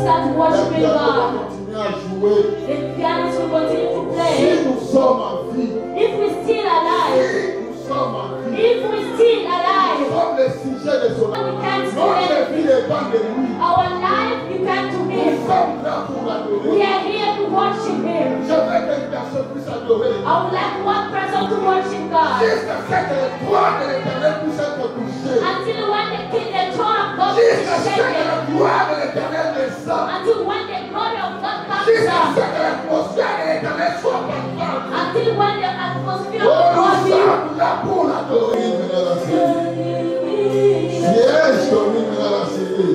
start worshiping God. Continuer à jouer. The pianist will continue to Si play. nous sommes en vie, If we're still alive, si nous sommes en vie, if we're still nous alive, sommes les sujets de son amour. Notre vie dépend de lui. our life depends to Nous Him. sommes là pour We l'adorer. are here to worship Him. J'aimerais qu'une personne puisse adorer. I would like one person to worship God. Jusqu'à ce que les droits de l'éternel puissent être touchés. Until when the throne of God is Jusqu'à ce que shaken. la gloire de l'éternel descende. Until when the glory of God comes Jusqu'à ce down. que l'atmosphère de l'éternel soit palpable. Until when the atmosphere Oh, of nous God is. sommes là pour l'adorer. Siège, domine dans la cité.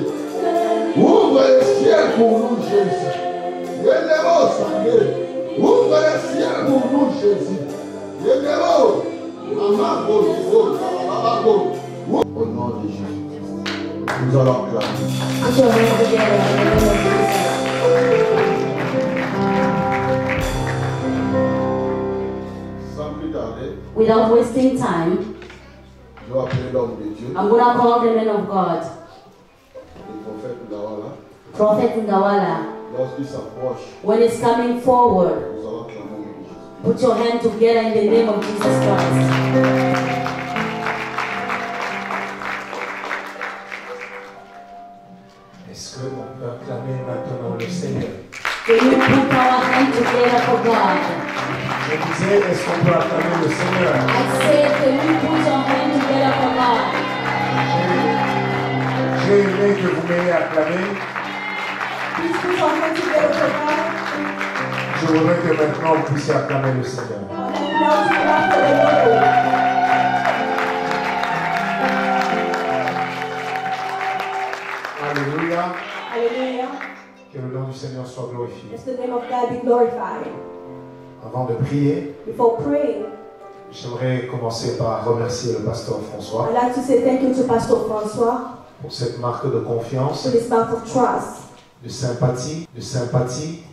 Ouvre les ciels pour nous, Jésus. Élève-nous, Seigneur. Ouvre les ciels pour nous, Jésus. Élève-nous. Maman, go, baba, go. Au nom de Jésus. Nous allons acclamer. Put your hands together in the name of Jesus. Sans plus tarder, Without wasting time, je vais appeler l'homme de Dieu, I'm going to call the man of God, le prophète Ndawala. Prophet Ngawala. Lorsqu'il s'approche, When it's coming forward, nous allons acclamer au nom de Jésus. put your hand together in the name of Jesus Christ. Est-ce qu'on peut acclamer maintenant le Seigneur? Can you put our hand together for God? Je disais, est-ce qu'on peut acclamer le Seigneur? I said, can you put your hand together for God? J'ai aimé que vous m'ayez acclamé. Please put your hand together for God. Je voudrais que maintenant vous puissiez acclamer le Seigneur. And now to clap for the Lord. Alléluia. Hallelujah. Que le nom du Seigneur soit glorifié. Let the name of God be glorified. Avant de prier, Before praying, j'aimerais commencer par remercier le pasteur François I'd like to say thank you to Pastor Francois pour cette marque de confiance, for this mark of trust, de sympathie, the sympathy,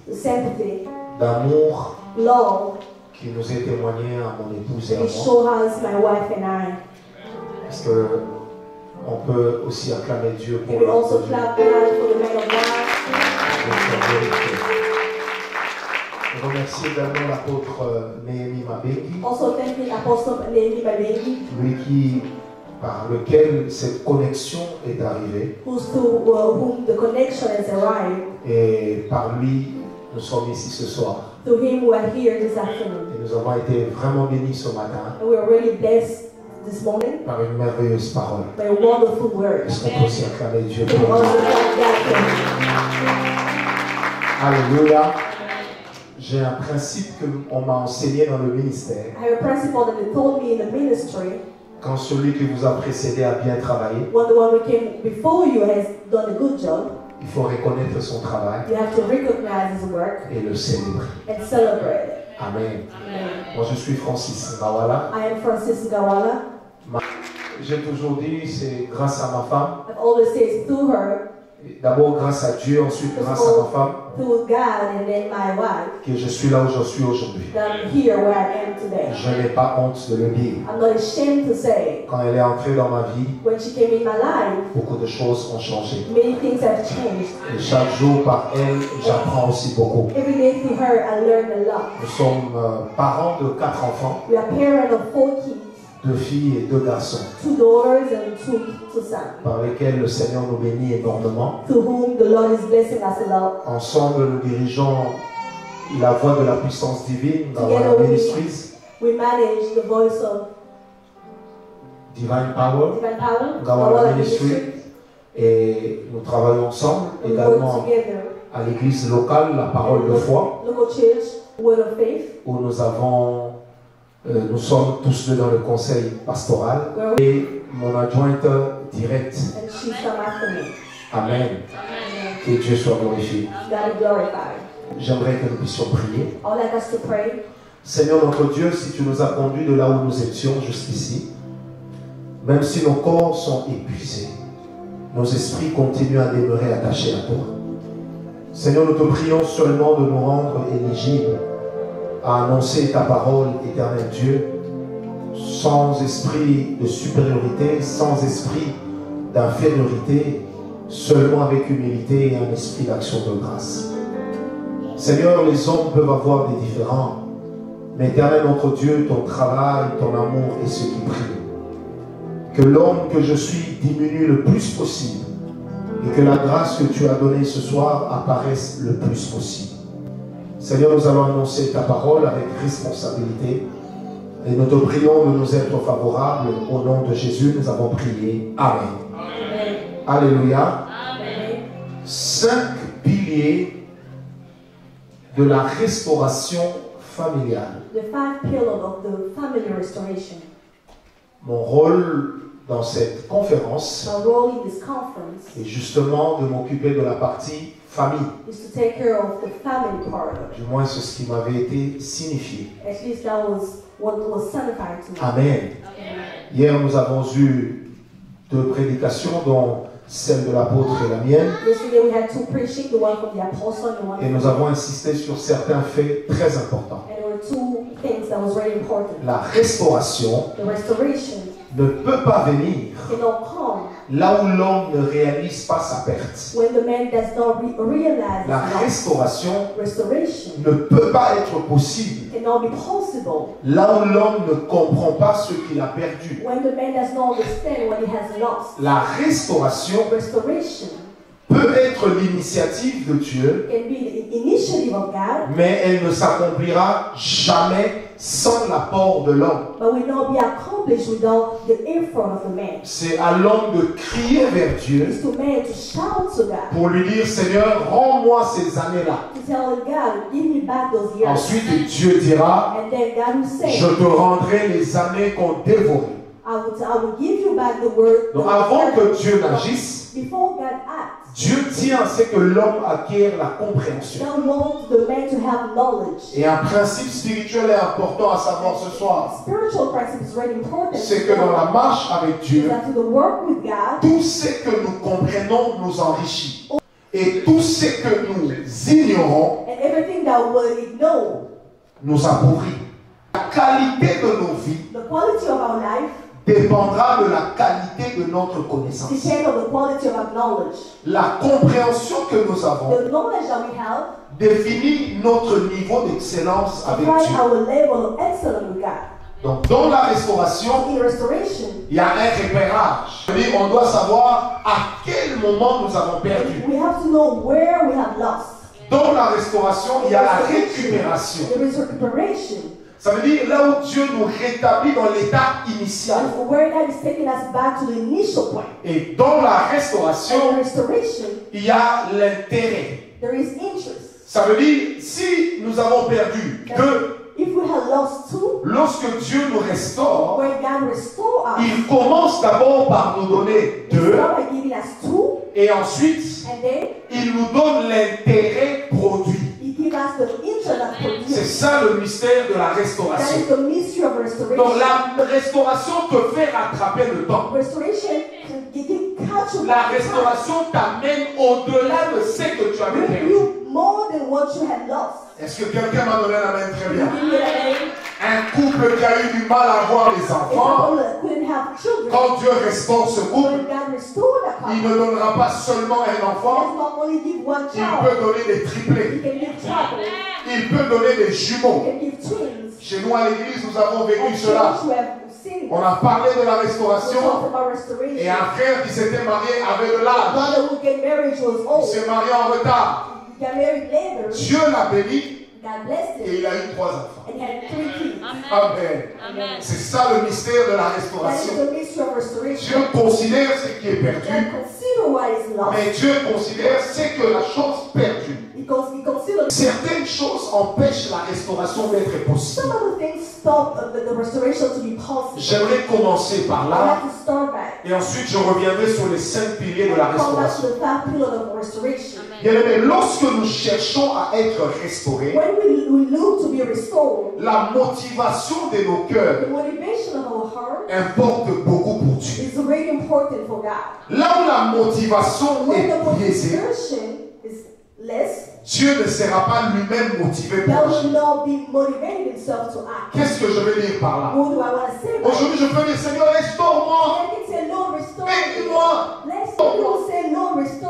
d'amour love qui nous est témoigné à mon épouse et à that he moi. showed us, my wife and I. Parce que on peut aussi acclamer Dieu We pour will also l'œuvre de Dieu. clap God for the man of God. Je remercie également l'apôtre Néhémie Mabengi, Also thanking Apostle Nehemi Mabengi, lui par lequel cette connexion est arrivée. whom the connection has arrived. Et par lui, nous sommes ici ce soir. To him who are here this afternoon. Et nous avons été vraiment bénis ce matin And we are really blessed this morning par une merveilleuse parole. by a wonderful word. Est-ce qu'on peut aussi acclamer Dieu We pour also ça? thank God Alléluia. J'ai un principe qu'on m'a enseigné dans le ministère. for. I have a principle that they told me in the ministry. Quand celui qui vous a précédé a bien travaillé, When the one who came before you has done a good job, il faut reconnaître son travail you have to recognize his work et le célébrer. and celebrate it. Amen. Amen. Moi, je suis Francis Ngawala. I am Francis Ngawala. J'ai toujours dit, c'est grâce à ma femme. I've always said it's through her, D'abord grâce à Dieu, ensuite grâce à ma femme, through God, and then my wife, que je suis là où je suis aujourd'hui. that I'm here where I am today. Je n'ai pas honte de le dire. I'm not ashamed to say, Quand elle est entrée dans ma vie, when she came in my life, beaucoup de choses ont changé. many things have changed. Et chaque jour par elle, j'apprends aussi beaucoup. Every day through her, I learned a lot. Nous sommes parents de 4 enfants, We are parents of 4 kids, 2 filles et 2 garçons, 2 daughters and two sons, par lesquels le Seigneur nous bénit énormément. to whom the Lord is blessing us a lot. Ensemble, nous dirigeons la voie de la puissance divine dans Together la we- Ministries, We manage the voice of Divine Power, Divine Power, Ngawala Ngawala Ministry, Ministry. et nous travaillons ensemble We work également together. à l'église locale, la parole de foi, Local church, Word of Faith, où nous sommes tous deux dans le conseil pastoral et mon adjointe directe. and she's come after me. Amen. Que Dieu soit glorifié. God is glorified. J'aimerais que nous puissions prier. I would like us to pray. Seigneur notre Dieu, si tu nous as conduits de là où nous étions jusqu'ici, même si nos corps sont épuisés, nos esprits continuent à demeurer attachés à toi. Seigneur, nous te prions seulement de nous rendre éligibles à annoncer ta parole, éternel Dieu, sans esprit de supériorité, sans esprit d'infériorité, seulement avec humilité et un esprit d'action de grâce. Seigneur, les hommes peuvent avoir des différends, mais Éternel notre Dieu, ton travail, ton amour est ce qui prime. Que l'homme que je suis diminue le plus possible et que la grâce que tu as donnée ce soir apparaisse le plus possible. Seigneur, nous allons annoncer ta parole avec responsabilité et nous te prions de nous être favorables. Au nom de Jésus, nous avons prié. Amen. Amen. Alléluia. Amen. 5 piliers de la restauration familiale. The 5 pillars of the family restoration. Mon rôle dans cette conférence My role in this conference est justement de m'occuper de la partie famille. is to take care of the family part of it. Du moins, c'est ce qui m'avait été signifié. At least that was what was signified to me. Amen. Hier, nous avons eu 2 prédications, dont celle de l'apôtre et la mienne. Yesterday we had 2 preaching, the one from the apostle and the one Et nous avons insisté sur certains faits très importants. and there were 2 things that was very important. La restauration The restoration ne peut pas venir cannot come là où l'homme ne réalise pas sa perte. when the man does not realize La his loss. restauration Restoration ne peut pas être possible cannot be possible là où l'homme ne comprend pas ce qu'il a perdu. when the man does not understand what he has lost. La restauration Restoration peut être l'initiative de Dieu, can be the initiative of God, mais elle ne s'accomplira jamais sans l'apport de l'homme. but will not be accomplished without the effort of the man. C'est à l'homme de crier vers Dieu It's to man to shout to God, pour lui dire, Seigneur, rends-moi ces années-là. to tell God, give me back those years. Ensuite, Dieu dira, And then God will say, je te rendrai les années qu'on dévorait. I will give you back the word. Donc avant que Dieu n'agisse, Before God acts, Dieu tient à ce que l'homme acquiert la compréhension. God wants the man to have knowledge. Et un principe spirituel est important à savoir ce soir. Spiritual principle is very important. C'est que dans la marche avec Dieu, That to the work with God, tout ce que nous comprenons nous enrichit. Et tout ce que nous ignorons and everything that we ignore, nous appauvrit. La qualité de nos vies the quality of our life dépendra de la qualité de notre connaissance. depends on the quality of our knowledge. La compréhension que nous avons The knowledge that we have définit notre niveau d'excellence avec defines Dieu. our level of excellence with God. Donc dans la restauration, In restoration, il y a un repérage. C'est-à-dire, on doit savoir à quel moment nous avons perdu. we have to know where we have lost. Dans la restauration, il y a la récupération. There is recuperation. Ça veut dire là où Dieu nous rétablit dans l'état initial. Where God is taking us back to the initial point. Et dans la And in restauration, restoration, il y a l'intérêt. there is interest. Ça veut dire, si nous avons perdu deux, If we have lost 2, lorsque Dieu nous restaure, where God restore us, il commence d'abord par nous donner He deux, start by giving us 2, et ensuite, and then il nous donne l'intérêt produit. He gives us the interest that C'est produces. ça le mystère de la That restauration. is the mystery of restoration. Donc la restauration te fait rattraper le temps. Restoration can catch you. La restauration t'amène au-delà de ce que tu avais Bring perdu. you more than what you had lost. Est-ce que quelqu'un m'a donné la main très bien? Give me that name. Un couple qui a eu du mal à avoir des enfants, Example, couldn't have children. quand Dieu restaure ce couple, When God restored that il couple, ne donnera pas seulement un He enfant, does not only give one il child, peut donner des He triplés, can give triplets, il peut donner des He jumeaux. can give twins. Chez nous à l'église, nous avons vécu And cela. church, we have seen On a parlé de la we restauration talked about et restoration. un frère qui s'était marié avait de l'âge. Brother who get married was Il old. s'est marié en retard. He got married later. Dieu l'a béni God blessed et him. il a eu 3 enfants. And he had 3 kids. Amen. C'est ça le mystère de la That is restauration. the mystery of restoration. Dieu considère ce qui est perdu, God consider what is lost. mais Dieu considère ce que la chose perdue. Because He considers Certaines choses empêchent la restauration d'être possible. some of the things stop the restoration to be possible. J'aimerais commencer par I là have to start back. et ensuite je reviendrai sur les 5 piliers de la Come back restauration. to the 5 pillars of restoration. Bien aimé, lorsque nous cherchons à être restaurés, When we look to be restored, la motivation de nos the cœurs motivation of our heart importe beaucoup pour Dieu. is very important for God. Là où la motivation When the est biaisée, motivation is less, Dieu ne sera pas lui-même motivé pour God agir. will not be motivated himself to act. Qu'est-ce que je veux dire par là? What do I want to say about it? Aujourd'hui, je peux dire, Seigneur, restaure-moi, I can say, Lord, restore me. aide-moi. Let's say, Lord, say, Lord, restore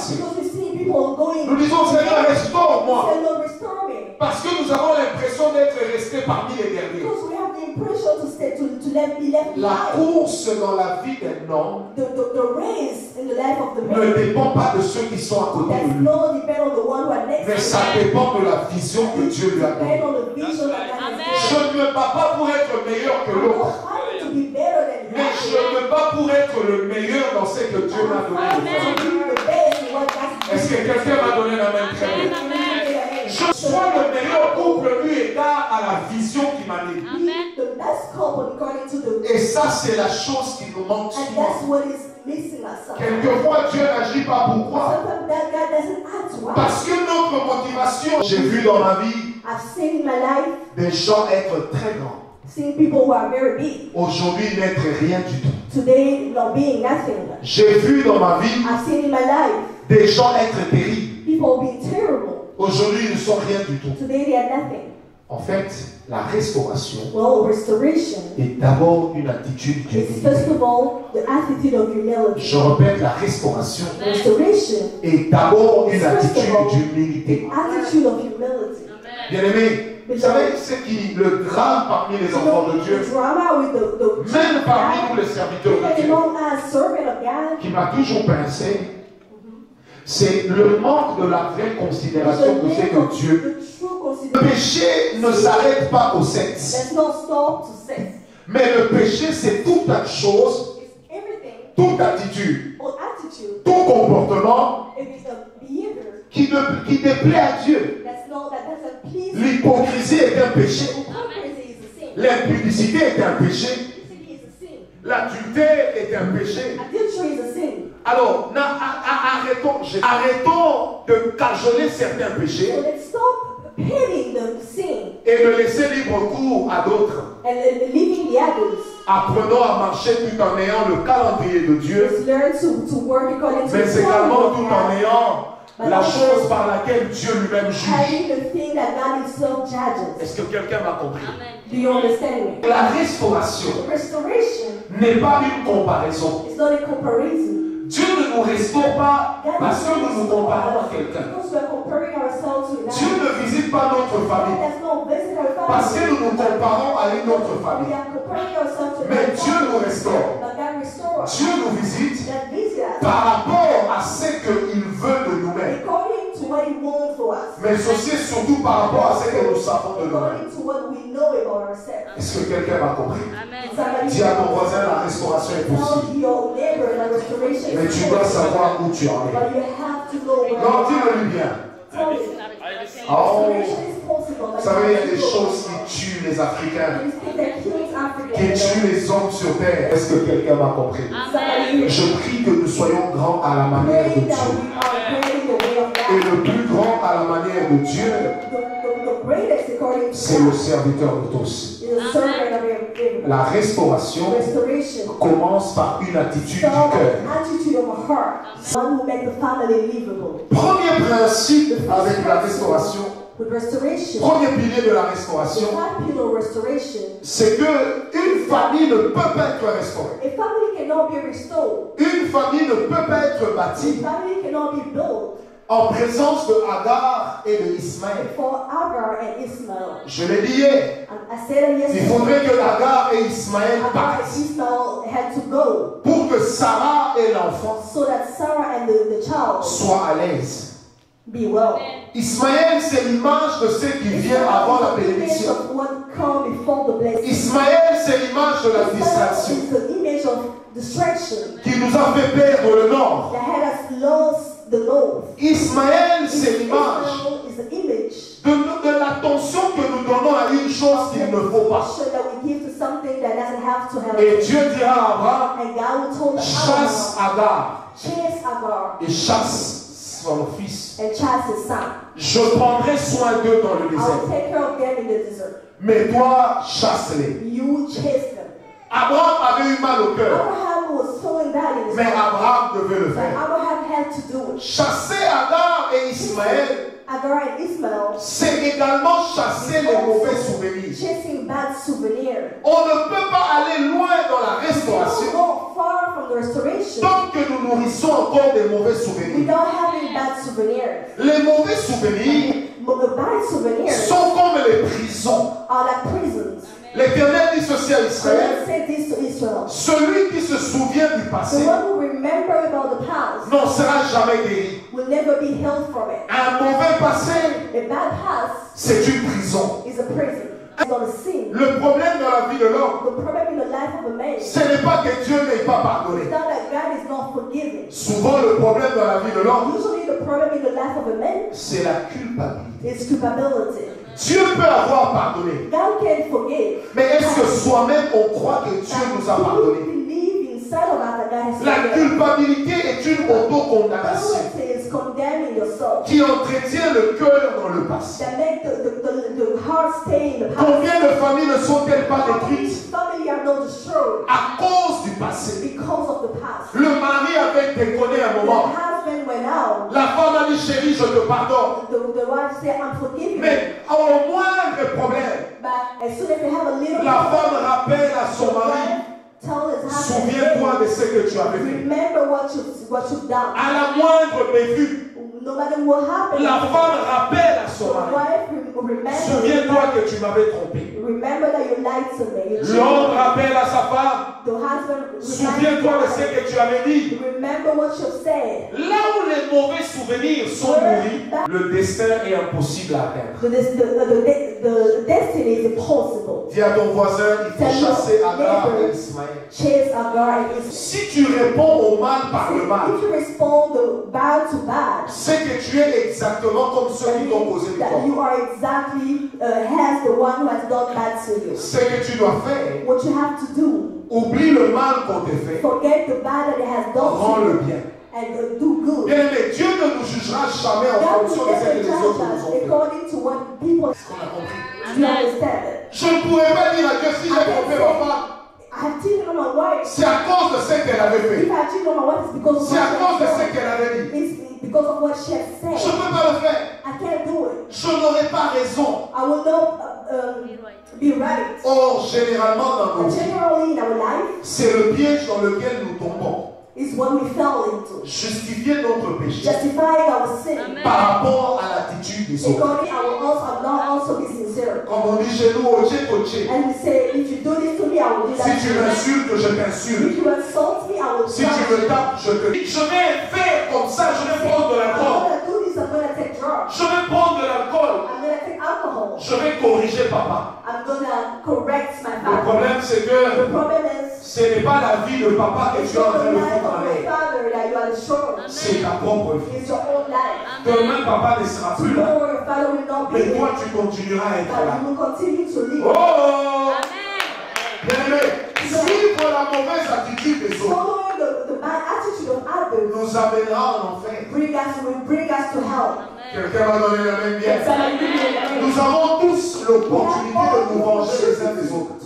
passer. Because we see people going. Nous disons, Seigneur, restaure-moi. Say, Lord, restore me. Parce que nous avons l'impression d'être restés parmi les derniers. Because we have the impression to stay, to be left La behind. course dans la vie d'un homme The race in the life of the ne man dépend pas de ceux qui sont à côté does de lui. not depend on the one who are next Mais to ça him. dépend de la vision que Dieu lui a Depend donnée. on the vision that God has given. Je ne me bats pas pour être meilleur que I'm l'autre. not fighting to be better than you. Mais je me bats pour être le meilleur dans ce que Dieu m'a donné. I'm fighting to be the best in what God's Est-ce que quelqu'un m'a donné la main très bien? Je sois le meilleur couple eu égard à la vision qui m'a donné. The best couple according to the Et ça, c'est la chose qui nous manque and that's souvent. what is missing us. Quelquefois, Dieu n'agit pas. Pourquoi? Sometimes that God doesn't act why. Parce que notre motivation, j'ai vu dans ma vie I've seen in my life, des gens être très grands. seen people who are very big. Aujourd'hui, n'être rien du tout. Today, not being nothing. J'ai vu dans ma vie I've seen in my life, des gens être terribles. people being terrible. Aujourd'hui, ils ne sont rien du tout. Today, they are nothing. En fait, la restauration Well, restoration est d'abord une attitude is d'humilité. first of all the attitude of humility. Je répète, la restauration Restoration est d'abord une attitude d'humilité. attitude of humility. Bien-aimés, vous savez ce qui le drame parmi les enfants de Dieu, The drama with the même parmi nous les serviteurs de even Dieu, among us, servant of God, qui m'a toujours pincé, c'est le manque de la vraie considération de ce que Dieu. the true Le consideration. péché ne s'arrête pas au sexe, Let's not stop to sex. mais le péché c'est toute chose, It's everything, toute attitude, or attitude, tout comportement if it's a behavior qui déplaît à Dieu. that doesn't please L'hypocrisie est un péché, hypocrisy is a sin. l'impudicité est un péché, Impudicity is a sin. l'adultère est un péché. Adultery is a sin. Alors, arrêtons de cajoler certains péchés So let's stop hating the sin et de laisser libre cours à d'autres. and leaving the others. Apprenons à marcher tout en ayant le calendrier de Dieu, Let's learn to work according to mais the également calendar tout of en God. ayant la chose par laquelle Dieu lui-même juge. Having the thing that God Himself judges. Est-ce que quelqu'un m'a compris? Do you understand me? La restauration Restoration n'est pas une comparaison. is not a comparison. Dieu ne nous restaure pas God parce que nous nous comparons à us quelqu'un. because we are comparing ourselves to Dieu another. ne visite pas notre God famille does not visit our family. parce que nous nous comparons à une autre We famille. are comparing ourselves to Mais another Dieu family. nous restaure. But God restores us. Dieu nous visite God visits us par rapport à ce qu'il veut de nous-mêmes, according to what He wants for us. mais aussi et surtout par rapport à ce que nous savons de nous-mêmes. According to what we know about ourselves. Est-ce que quelqu'un m'a compris? Somebody Dis à ton voisin, la restauration est possible. tell your neighbor that restoration Mais is tu dois possible. savoir où tu en es. But you have to know where Non, you are. dis-le bien. Tell it. Oh, Restoration is possible. vous savez, il y a des choses qui tuent les Africains, There is things that kills qui Africans. tuent les hommes sur terre. Est-ce que quelqu'un m'a compris? Somebody Je prie que nous soyons grands à la manière de pray that Dieu. we are praying the way of Et God. le plus grand à la manière de Dieu, The greatest according to c'est le God serviteur de tous. is a servant of everyone. La restauration Restoration. commence par une attitude du Start cœur. with attitude of a heart. One who makes the family livable. Premier principe avec la restauration, With restoration. premier pilier de la The restauration, popular restoration. c'est que une famille ne peut pas être restaurée. A family cannot be restored. Une famille ne peut pas être A bâtie family cannot be built en présence de Agar et de Ismaël. for Agar and Ismael. Je l'ai dit hier, And I said it il yesterday. faudrait que Agar et Ismaël Agar partent and Ismael had to go pour que Sarah et l'enfant so that Sarah and the child soient à l'aise. be well. Ismaël, c'est l'image de ce qui vient avant la It's the image bénédiction. of what come before the blessing. Ismaël, c'est l'image de la distraction It's the image of distraction qui nous a fait perdre le nord. that had us lost the north. Ismaël, c'est l'image Israel is the image de l'attention que nous donnons à une chose qu'il ne faut pas. so that we give to something that doesn't have to have. Et Dieu dira à Abraham, And God told chasse Abraham, Agar chase Agar et chasse son fils. and chase his son. Je prendrai soin d'eux dans le I will désert. take care of them in the desert. Mais toi, chasse-les. You chase them. Abraham avait eu mal au cœur, Abraham was feeling that in his mais heart. Abraham devait le But faire. Abraham had to do it. Chasser Agar et Ismaël, Agar and Ismael c'est également chasser les mauvais souvenirs. chasing bad souvenirs. On ne peut pas aller loin dans la Don't restauration go far from the restoration tant que nous nourrissons encore des mauvais souvenirs. without having bad souvenirs. Les mauvais souvenirs But the bad souvenirs sont comme les prisons. are like prisons. L'Éternel dit ceci à So Israël. let's say this to Israel. Celui qui se souvient du The passé one who remembers about the past n'en sera jamais guéri. will never be healed from it. Un mauvais passé, A bad past c'est une prison. is a prison. It's not a sin. Le problème dans la vie de l'homme, The problem in the life of a man is ce n'est pas que Dieu n'ait pas pardonné. not that God is not forgiving. Souvent, le problème dans la vie de l'homme, Usually the problem in the life of a man c'est la culpabilité. is culpability. Dieu peut avoir pardonné, God can forgive. mais est-ce que soi-même on croit que Dieu nous a Do pardonné? you believe inside of us that God has La forgiven? culpabilité est une autocondamnation Culpability is condemning yourself. qui entretient le cœur dans le passé. That make the heart stay in the past. Combien de familles ne sont-elles pas détruites Family are not destroyed à cause du passé? because of the past. Le mari avait déconné un The moment. husband went out. La femme a dit, chérie, je te pardonne. The wife said, I'm forgiving you. Mais au moindre problème, But as soon as they have a little la problem, femme rappelle à son the mari, wife tell his husband, souviens-toi de ce que tu avais fait. remember what you've done. À la moindre bévue, No matter what happens, la femme rappelle à the son mari, wife remember. souviens-toi que tu m'avais trompé. Remember that you lied to me. You cheated. L'homme rappelle à sa femme, The husband souviens-toi de ce que tu avais dit. remember what you said. Là où les mauvais souvenirs sont nourris, le destin est impossible à atteindre. The destiny is impossible. Dis à ton voisin, il faut chasser Agar et Ismaël. Chase Agar and Ismael. Si tu réponds au mal par le mal, If you respond the bad to bad, c'est que tu es exactement comme ceux qui t'ont causé du that tort. you are exactly as the one who has done bad to you. Ce que tu dois faire, What you have to do, oublie le mal qu'on te fait, forget the bad that it has done rends to le you bien. and do good. Bien aimé, Dieu ne nous jugera jamais en God fonction will de ce que never les judge autres nous us ont fait. according to what people. Est-ce qu'on a compris? Do you understand it? Je ne pourrais pas dire à Dieu si j'ai trompé ma femme, I have cheated on my wife. c'est à cause de ce qu'elle avait fait. If I cheated on my wife, it's because of C'est à cause de what ce she qu'elle avait dit. has done. It's because of what she has Je ne said. peux pas le faire. I can't do it. Je n'aurai pas raison. I will not be right. Or, généralement dans nos But vies, generally in our life, c'est le piège dans lequel nous tombons. is what we fell into. Justifier notre péché Justifying our sin. par rapport à l'attitude des autres. According our oaths are not also be sincere. Comme on dit chez nous, oche koche. And we say, if you do this to me, I will do that Si to tu you. m'insultes, je t'insulte. If you insult me, I will Si tu strike me you. tapes, je te dis. Je vais faire comme ça, je vais prendre de I'm l'alcool. gonna do this, I'm gonna take drugs. Je vais prendre de l'alcool. I'm gonna take alcohol. Je vais corriger papa. I'm gonna correct my Le father. problème, c'est que The problem is, ce n'est pas la vie de papa que it's tu es en not train the de life foutre en of my l'air. father that you are destroying. C'est ta propre vie. It's your own life. Demain, papa ne sera plus là. Tomorrow your father will not be Mais toi, there. tu continueras à être But là. you will continue to live. Oh! Bien-aimé, suivre la mauvaise attitude des autres Following the bad attitude of others nous amènera en enfer. will bring us to hell. Quelqu'un m'a donné la même bien. Somebody give me a name. Nous avons tous l'opportunité de nous venger les uns des autres.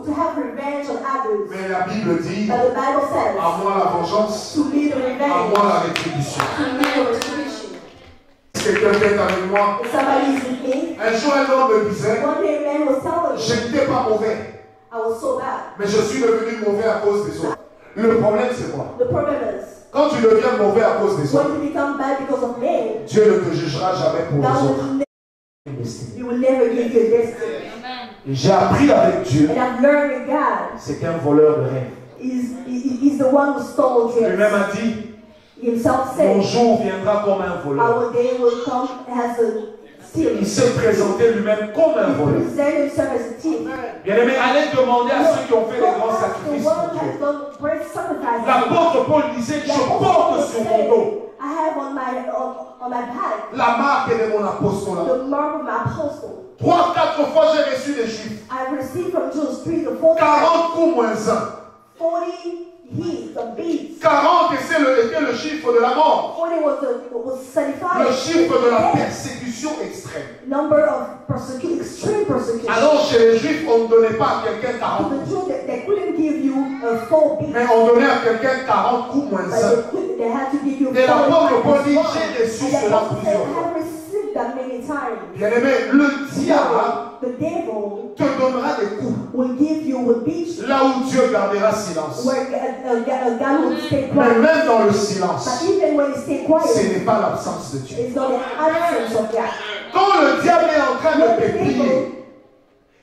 To have revenge on others. Mais la Bible dit, But the Bible says, à moi la vengeance, to lead the à revenge, moi la rétribution. to lead the restoration. Est-ce que quelqu'un est avec moi? If somebody is with me, Un jour, un homme me disait, one day a man was telling je me, n'étais pas mauvais, I was so bad. mais je suis devenu mauvais à cause des autres. Le problème, c'est quoi? The problem is, Quand tu deviens mauvais à cause des autres, when you become bad because of men, Dieu ne te jugera jamais pour les God autres. you will never give you a destiny. J'ai appris avec Dieu, And I've learned that God c'est qu'un voleur de rêve. is the one who stole Lui-même dreams. a dit, Himself mon said, jour viendra comme un voleur. our day will come as a Il thief. s'est présenté lui-même comme un voleur. Present himself as a thief. Bien aimé, allez demander à ceux qui ont fait des grands sacrifices pour Dieu. L'apôtre Paul disait, je porte sur mon dos I have on my back la marque de mon apostolat. the mark of my apostle. 3-4 fois j'ai reçu des chiffres. I received from Jews 3 to 4 40 coups moins 1. 40 hits of beats. 40 était le chiffre de la mort. 40 was certified. Le chiffre de la persécution extrême. Number of extreme persecution. Alors chez les Juifs, on ne donnait pas à quelqu'un 40 To the coups. Jews, they couldn't give you 4 beats. Mais on donnait à quelqu'un 40 coups moins 1. But they had to give you 4 Et l'apôtre Paul dit, beats. j'ai reçu And the cela apostle said, plusieurs I fois. have received that many times. Bien aimé, le diable The devil te donnera des coups. will give you, will beat you. Là où Dieu gardera silence. Where God will stay Mais quiet. même dans le silence, But even when you stay quiet, ce n'est pas l'absence de Dieu. it's not the absence of God. Quand le diable est en train de When te the plier, devil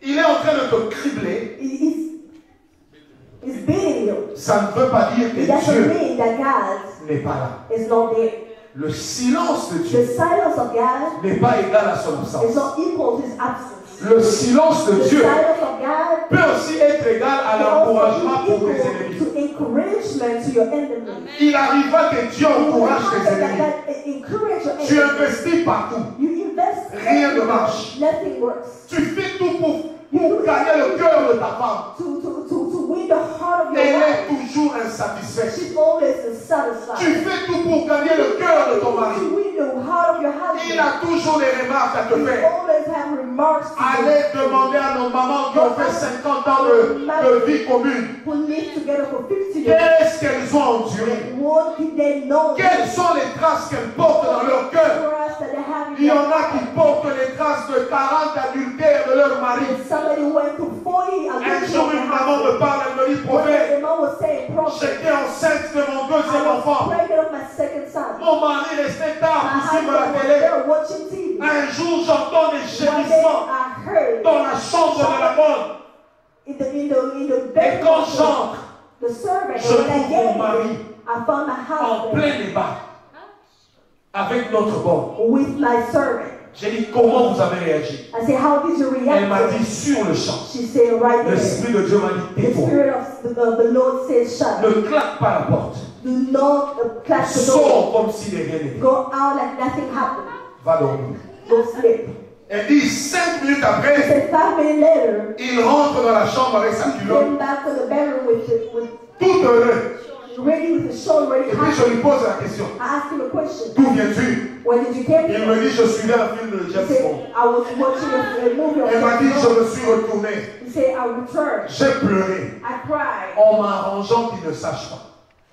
il est en train de te cribler, is beating you, ça ne veut pas dire que it doesn't Dieu mean that God n'est pas là. is not there. Le silence de The Dieu silence of God n'est pas égal à son is absence. not equal to his absence. Le silence de The Dieu silence of God peut aussi être égal à is l'encouragement also pour tes equal ennemis. to encouragement to your enemy. Il arrivera que Dieu encourage tes ennemis. Encourage your Tu enemy. investis partout. You invest. Rien ne marche. Nothing works. Tu fais tout pour gagner le cœur de ta femme. To win the heart of your Elle wife. est toujours insatisfaite. She's always dissatisfied. Tu fais tout pour gagner le cœur de ton mari. To win the heart of your Il husband. a toujours des remarques à te You faire. always have remarks to Allez demander à nos mamans qui ont fait 50 ans de vie commune. who live together for 50 years. Qu'est-ce qu'elles ont enduré? What did they know? Quelles sont les traces qu'elles portent dans leur cœur? For us that they have Il y en a qui portent les traces de 40 adultères de leur mari. somebody went to 40 Un jour, une maman me parle, elle me dit, prophète, the mom was saying, prophet, j'étais enceinte de mon deuxième I was enfant. pregnant of my second son. Mon mari restait tard My pour suivre la husband was télé. there watching TV. Un jour, j'entends des One day gémissements I heard dans la chambre de la bonne. in the Et bedroom quand of j'entre, the servant, je and when I trouve get mon mari I found my en husband plein débat avec notre bonne. with my servant. J'ai dit, comment vous avez réagi? I said, how did you Elle m'a react? dit, sur le champ. She said, right there. L'Esprit de Dieu m'a dit, The tais-toi. spirit of the Lord says, shut. Ne claque pas la porte. Do not clap the door. Sors comme si de rien n'était. Go out like nothing happened. Va dormir. Go sleep. Elle dit, 5 minutes He après, said 5 minutes later, il rentre dans la chambre avec sa he culotte, came back to the bedroom with tout heureux. ready with his shoulder ready. Et puis je lui pose la question, I asked him a question. d'où viens-tu? Where did you come Il from? me dit, je suivais un film de He James said, Bond. I was watching a movie. Elle m'a dit, je me suis retourné. He said, I returned. J'ai pleuré I cried. en m'arrangeant qu'il ne sache pas.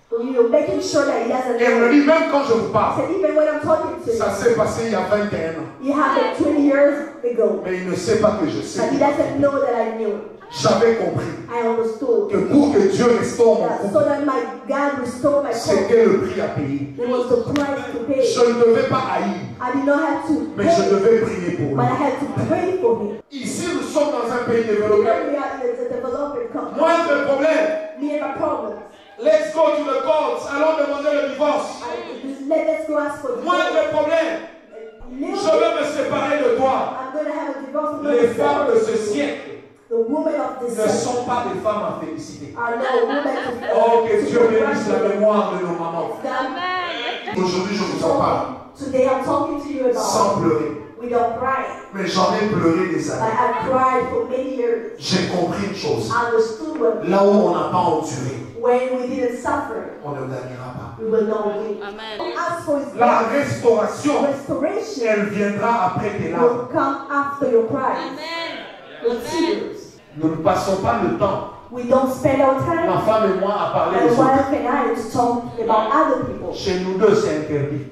You know, making sure that he doesn't Elle me know. dit, même quand je vous I parle, said, even when I'm talking to ça you, s'est passé il y a 21 ans. it happened 20 years ago. Mais il ne sait pas que je sais. But he doesn't know that I knew. J'avais compris I understood. que pour que Dieu restaure mon That so couple, that my God restored my couple. c'était le prix à payer. It was the price to pay. Je ne devais pas haïr, I did not have to mais je pay, devais prier pour but I lui. had to pray for him. Ici, nous sommes dans un pays Here développé. we are in the developing country. Moindre problème. Me and my problems. Let's go to the courts. Allons demander le divorce. Let's go ask for divorce. Moindre problème. Little Je veux me séparer de toi. I'm going to have a divorce. Les femmes de ce siècle The women of this ne century sont pas des femmes à féliciter. are no women to Oh, que Dieu bénisse la mémoire de nos mamans. Amen. Aujourd'hui, je vous en parle Today I'm talking to you sans about pleurer. we don't cry. Mais j'en ai pleuré des But années. I cried for many years. J'ai compris une chose. I understood what Là où on n'a pas enduré, when we didn't suffer, on ne gagnera pas. we will not win. Amen. As for his La restauration, restoration elle viendra après tes larmes. will come after your cries. Amen. Your tears. Nous ne passons pas le temps. We don't spend our Ma time femme et moi à parler and des autres. wife and I to talk about other people. Chez nous deux, c'est interdit.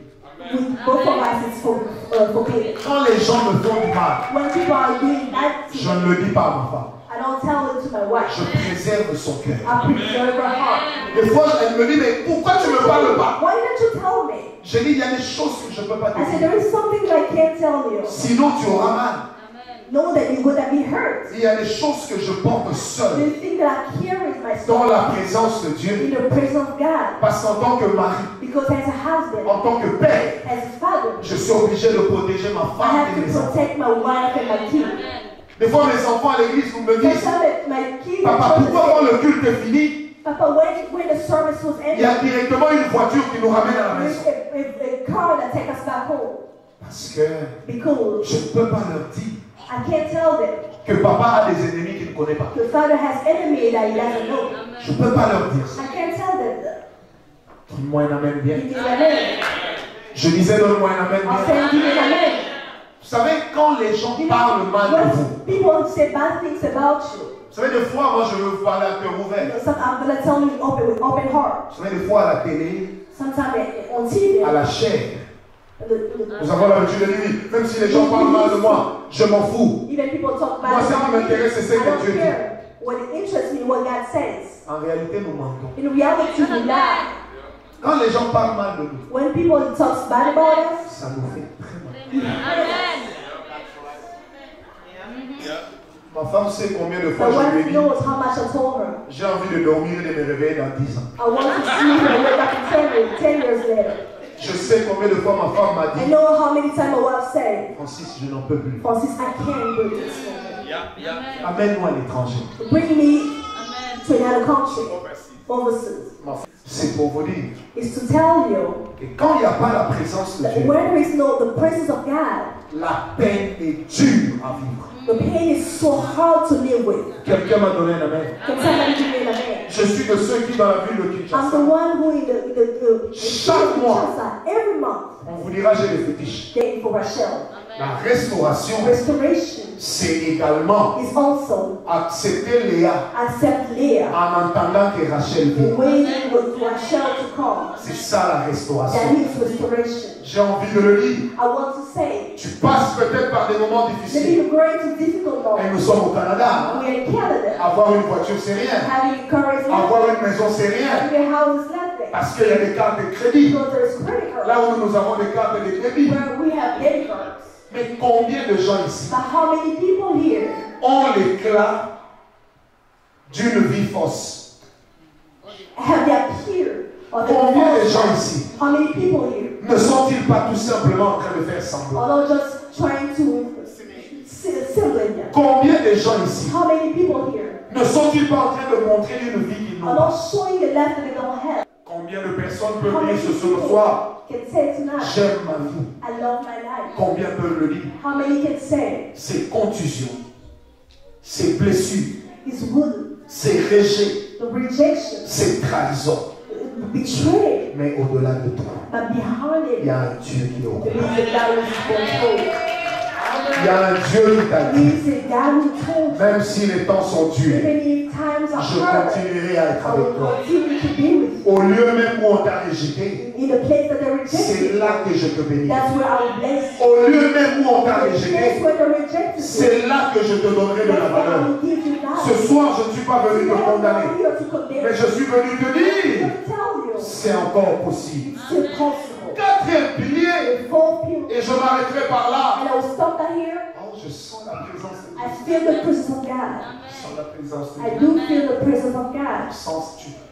Both of us it's forbidden. Quand les gens me font du mal, When people are doing that to je me, ne le dis pas à ma femme. I don't tell it to my wife. Je préserve son cœur. I preserve her heart. Des fois, elle me dit, mais pourquoi tu ne me parles pas? Why don't you tell me? Je dis, il y a des choses que je ne peux pas te I said, dire. there is something that I can't tell you. Sinon, tu auras mal. Know that you're going to be hurt. Il y a des choses que je porte Do seul you think that I carry myself dans la présence de in Dieu. the presence of God? Parce qu'en tant que mari, Because as a husband, en tant que père, as a father, je suis obligé de protéger ma I femme have et to mes enfants. protect my wife and my kids. Des fois, mes enfants à l'église me disent, Sometimes my kids papa, pourquoi quand le culte est fini, Papa, when the service was il y a ended, directement une voiture qui nous ramène à la there's maison? a car that takes us back home. Parce que Because je ne peux pas leur dire I can't tell them que papa a des ennemis qu'il ne connaît pas. the father has enemy that he doesn't know. Je ne peux pas leur dire ça. I can't tell them that. Donne-moi un amen bien. Give me an amen. Je disais, donne-moi un amen I'll bien. say, give me an amen. Vous savez, quand les gens You parlent mal de vous, when people say bad things about you, vous savez, des fois, moi, je veux vous parler à cœur ouvert. I'm going to tell you open with open heart. Vous savez, des fois, à la télé, Sometimes on TV, à la chair, the- nous avons l'habitude de dire, même si les gens parlent mal de moi, je m'en fous. even people talk bad Moi, ce qui about me. m'intéresse, c'est ce I que don't Dieu dit. care. When it interests me what God says. En réalité, nous mentons. In reality, we lie. Quand les gens parlent mal de nous, When people talk bad about us, ça nous fait très mal. Amen. Ma femme sait combien de fois the je lui ai wife dit, knows how much I told her. j'ai envie de dormir et de me réveiller dans 10 ans. I want to sleep and wake up in 10 years later. Je sais combien de fois ma femme m'a I dit, know how many times my wife said, Francis, je n'en peux plus. Francis, I can't do this. Amène-moi à l'étranger. Bring me to another country, overseas. Ma femme, c'est pour vous dire It's to tell you que quand il n'y a pas la présence de that Dieu, when there is no the presence of God, la peine est dure à vivre. the pain is so hard to live with. Quelqu'un m'a donné un amen. Can somebody give me an amen? Je suis de ceux qui, dans la ville de I'm the Kinshasa, one who in Chaque mois. Kinshasa, every month, on vous dira j'ai des fétiches. day for Rachel. La restauration, Restoration c'est également is also accepter Léa accept Leah, en entendant que Rachel vient. waiting with Rachel to come. C'est ça la restauration. That is restoration. J'ai envie de le dire. I want to say, Tu passes peut-être par des moments maybe difficiles. you're going to difficult Et moments. nous sommes au Canada. We're in Canada. Avoir une voiture, c'est rien. Having car is Avoir nothing. une maison, c'est rien. Having a house is nothing. Parce qu'il y a des cartes de crédit. Because there's credit cards Là où nous avons des cartes de crédit. where we have debit cards. Mais combien de gens ici But how many people here ont l'éclat d'une vie fausse? have that fear of the Combien de false gens life? ici How many people here ne sont-ils pas tout simplement en train de faire semblant? although just trying to simulate? Combien de gens ici How many people here ne sont-ils pas en train de montrer une vie qu'ils n'ont are not pas? showing the life that they don't have? Combien de personnes peuvent How dire many ce people soir, can say tonight, j'aime ma vie? I love my life? Combien peuvent le dire? How many can say, Ces contusions, ces blessures, it's wounded, ces rejets, the rejection, ces trahisons. the betrayal, Mais au-delà de toi, but behind il y it, a un Dieu qui est au there courant. is a God who is control. Il y a un Dieu qui t'a There dit, is a God who told you, même si les temps sont durs, even if times are je hard, continuerai à être I avec will toi. continue to be with you. Au lieu même où on t'a rejeté, In the place that they rejected c'est you, là que je te bénis. that's where I will bless you. Au lieu même où on t'a The place rejeté, where they rejected you, c'est là que je te donnerai de la that's where I valeur. will give you Ce life. soir, je ne suis pas venu te I'm condamner, not here to condemn mais you. je suis venu te I'm dire, here to tell you, c'est encore possible. it's still possible. Quatrième pilier, The fourth pillar, et je m'arrêterai par là. and I will stop that here. Oh, je sens la présence de Dieu. I feel the presence of God. Je sens la présence de I Dieu. do feel the presence of God.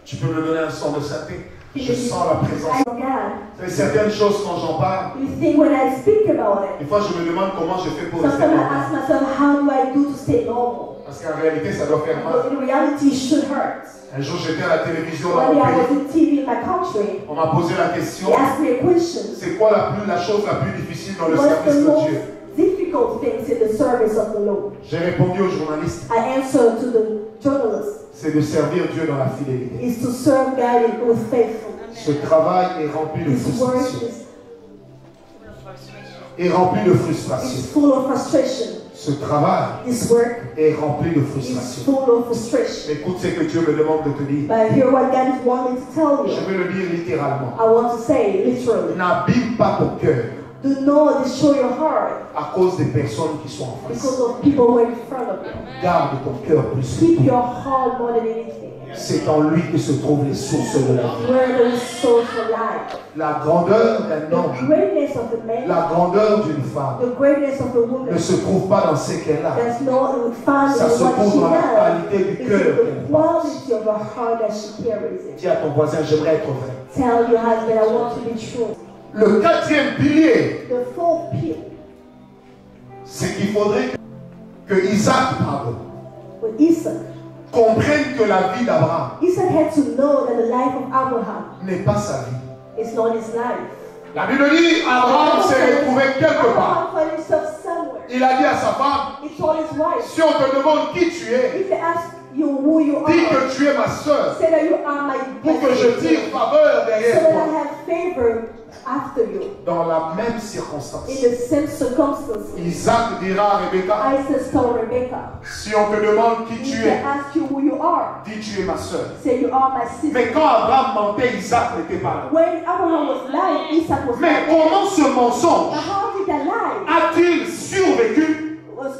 Tu peux me donner un son de synthé. Je sens la présence. Of God. C'est certaines choses quand j'en parle. You think when I speak about it, Des fois, je me demande comment je fais pour rester sometimes I normal. ask myself, how do I do to stay normal? Parce qu'en réalité, ça doit faire Because mal. in reality, it should hurt. Un jour, j'étais à la télévision dans One day mon I was pays. in TV in my country. On m'a posé la question, They asked me a question. c'est quoi la chose la plus difficile dans le What's service the de most Dieu? difficult things in the service of the Lord? J'ai répondu aux journalistes, I answered to the journalist, c'est de servir Dieu dans la fidélité. is to serve God with faithfulness. Ce travail est rempli de His word frustration. is Est rempli de frustration. full of frustration. Ce travail His work est rempli de is frustration. full of frustration. Mais écoute ce que Dieu me demande de te dire. But hear what God is wanting to tell Je you. vais le dire littéralement. I want to say literally. N'abîme pas ton cœur Do not destroy your heart à cause des personnes qui sont en face. because of people who are in front of you. Garde ton cœur plus que Keep tout. your heart more than anything. C'est en lui que se trouvent les sources de la vie. Where there is source for life. La grandeur d'un The homme, greatness of the man, la grandeur d'une femme the greatness of the woman, ne se trouve pas dans ce qu'elle a. there's no found Ça in se what trouve she dans la has. qualité du It's cœur in the qu'elle porte. quality of her heart that she carries it. Dis à ton voisin, j'aimerais être vrai. Tell your husband, I want to be true. Le quatrième pilier, The fourth pillar c'est qu'il faudrait que Isaac, with Isaac. comprenne que la vie d'Abraham Isaac had to know that the life of Abraham n'est pas sa vie. is not his life. La Bible dit, Abraham s'est retrouvé quelque part. Abraham found himself somewhere. Il a dit à sa femme, He told his wife, si on te demande qui tu es, if they ask you who you dis are, que tu es ma soeur, say that you are my pour que je tire faveur so derrière that I toi. have favor after you. Dans la même circonstance, In the same circumstances, Isaac dira à Rebecca, Isaac told Rebecca, si on te demande qui if tu they es, ask you who you are, dis tu es ma soeur. say you are my sister. Mais quand Abraham mentait, Isaac n'était pas là. When Abraham was lying, Isaac was Mais lying. comment ce mensonge But how did that lie a-t-il survécu was